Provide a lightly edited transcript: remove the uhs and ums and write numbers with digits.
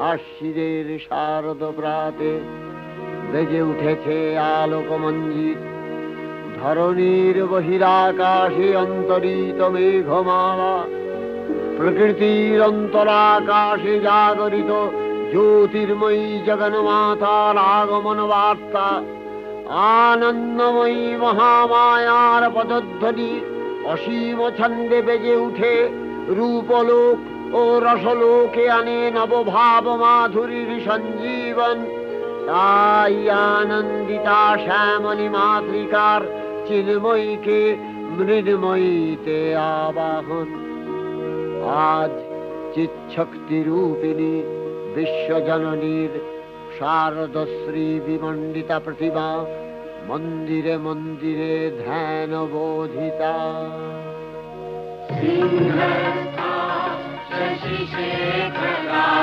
আশ্বিনের শারদ প্রাতে বেজে উঠেছে আলোকমঞ্জিত। ধরণীর বহিরাকাশে অন্তরিত মেঘমালা, প্রকৃতির অন্তরাকাশে জাগরিত জ্যোতির্ময়ী জগন্মাতার আগমন বার্তা। আনন্দময়ী মহামায়ার পদধ্বনি অসীম ছন্দে বেজে উঠে রূপলোক ও রসলোকে আনে নবভাব মাধুরীর সঞ্জীবন। তাই আনন্দিতা শ্যামলী মাতৃকার চিন্ময়ীকে মৃন্ময়ীতে আবাহন। আজ চিৎশক্তি রূপিণী বিশ্বজননীর শারদশ্রী বিমণ্ডিতা প্রতিমা মন্দিরে মন্দিরে ধ্যান বোধিতা।